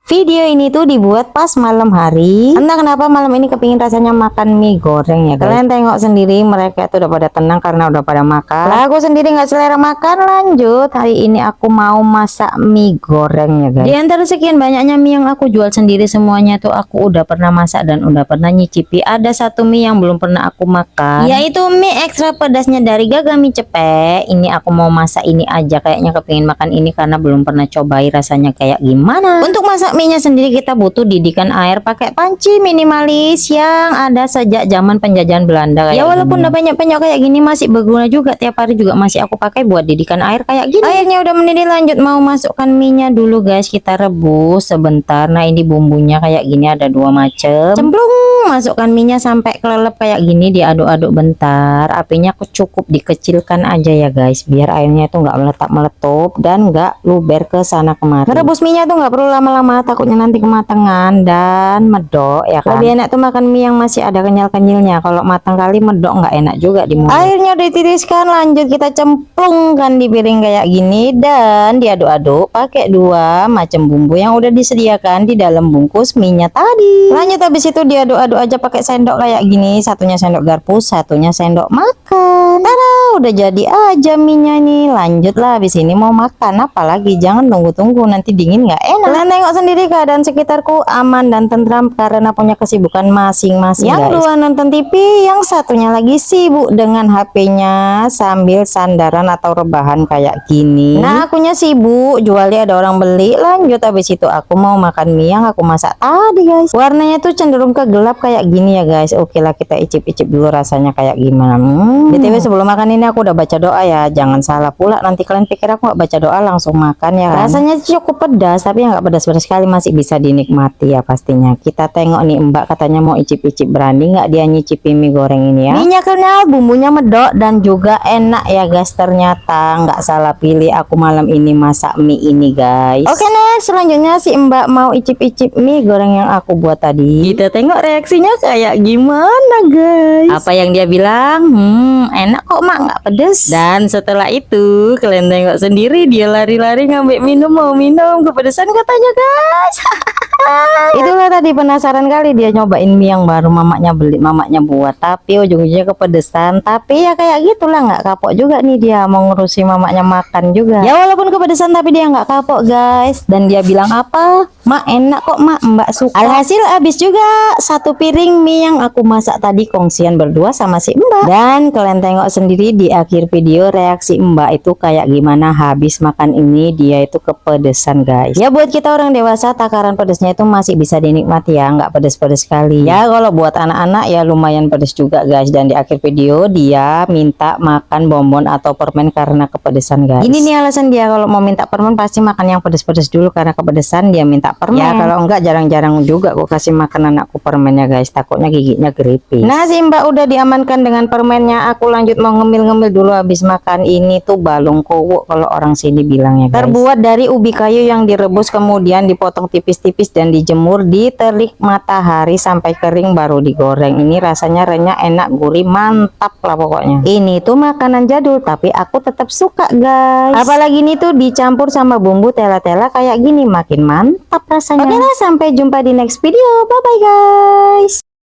Video ini tuh dibuat pas malam hari. Entah kenapa malam ini kepingin rasanya makan mie goreng ya guys. Kalian tengok sendiri, mereka tuh udah pada tenang karena udah pada makan. Lah aku sendiri nggak selera makan. Lanjut, hari ini aku mau masak mie goreng ya guys. Di antara sekian banyaknya mie yang aku jual sendiri, semuanya tuh aku udah pernah masak dan udah pernah nyicipi. Ada satu mie yang belum pernah aku makan, yaitu mie ekstra pedasnya dari Gaga Mie Cepek. Ini aku mau masak ini aja, kayaknya kepingin makan ini karena belum pernah cobain rasanya kayak gimana. Untuk masak mie nya sendiri kita butuh didikan air pakai panci minimalis yang ada sejak zaman penjajahan Belanda kayak walaupun udah banyak penyok kayak gini masih berguna juga, tiap hari juga masih aku pakai buat didikan air kayak gini. Airnya udah mendidih, lanjut mau masukkan mie nya dulu guys, kita rebus sebentar. Nah ini bumbunya kayak gini ada dua macam. Cemplung, masukkan mie nya sampai kelelep kayak gini, diaduk-aduk bentar. Apinya cukup dikecilkan aja ya guys, biar airnya itu nggak meletak-meletup dan nggak luber ke sana kemari. Merebus mie nya tuh nggak perlu lama-lama, takutnya nanti kematangan dan medok ya kan. Lebih enak tuh makan mie yang masih ada kenyal-kenyalnya. Kalau matang kali medok nggak enak juga di mulut. Airnya udah ditiriskan, lanjut kita cemplungkan di piring kayak gini dan diaduk-aduk pakai dua macam bumbu yang udah disediakan di dalam bungkus mie nya tadi. Lanjut habis itu diaduk-aduk aja pakai sendok kayak gini, satunya sendok garpu, satunya sendok makan. Tada, udah jadi aja mie nya nih. Lanjutlah habis ini mau makan, apalagi jangan tunggu-tunggu nanti dingin nggak enak. Kalian tengok sendiri keadaan sekitarku aman dan tentram karena punya kesibukan masing-masing. Yang dua nonton TV, yang satunya lagi sibuk dengan HP-nya sambil sandaran atau rebahan kayak gini. Nah akunya sibuk jualnya ada orang beli. Lanjut habis itu aku mau makan mie yang aku masak tadi guys. Warnanya tuh cenderung ke gelap kayak gini ya guys. Oke lah, kita icip-icip dulu rasanya kayak gimana. BTW sebelum makan ini aku udah baca doa ya, jangan salah pula nanti kalian pikir aku nggak baca doa langsung makan ya kan. Rasanya cukup pedas tapi nggak pedas-pedas sekali, masih bisa dinikmati ya pastinya. Kita tengok nih, Mbak katanya mau icip-icip, berani nggak dia nyicipi mie goreng ini ya. Minyak kenal, bumbunya medok dan juga enak ya guys, ternyata nggak salah pilih aku malam ini masak mie ini guys. Oke next, selanjutnya si Mbak mau icip-icip mie goreng yang aku buat tadi. Kita tengok reaksinya kayak gimana guys. Apa yang dia bilang? Enak kok mak, nggak pedes. Dan setelah itu kalian tengok sendiri, dia lari-lari ngambil minum, mau minum, kepedesan katanya guys. Itulah tadi, penasaran kali dia nyobain mie yang baru mamanya beli, mamanya buat, tapi ujung-ujungnya kepedesan. Tapi ya kayak gitulah, nggak kapok juga nih dia mau ngurusi mamanya makan juga ya, walaupun kepedesan tapi dia nggak kapok guys. Dan dia bilang apa, mak enak kok mak, mbak suka. Alhasil habis juga satu piring mie yang aku masak tadi, kongsian berdua sama si Mbak. Dan kalian tengok sendiri di akhir video reaksi Mbak itu kayak gimana habis makan ini, dia itu kepedesan guys. Ya buat kita orang dewasa takaran pedesnya itu masih bisa dinikmati ya, nggak pedes-pedes sekali ya. Kalau buat anak-anak ya lumayan pedes juga guys. Dan di akhir video dia minta makan bonbon atau permen karena kepedesan guys. Ini nih alasan dia kalau mau minta permen pasti makan yang pedes-pedes dulu, karena kepedesan dia minta permen ya. Kalau enggak jarang-jarang juga aku kasih makan anakku permennya guys, takutnya giginya geripis. Nah si Mbak udah diamankan dengan permennya, aku lanjut mau ngemil-ngemil dulu habis makan. Ini tuh balung kowo kalau orang sini bilangnya guys. Terbuat dari ubi kayu yang direbus kemudian dipotong tipis-tipis dan dijemur di terik matahari sampai kering baru digoreng. Ini rasanya renyah, enak, gurih, mantap lah pokoknya. Ini tuh makanan jadul tapi aku tetap suka guys. Apalagi ini tuh dicampur sama bumbu tela-tela kayak gini, makin mantap rasanya. Oke lah, sampai jumpa di next video. Bye bye guys.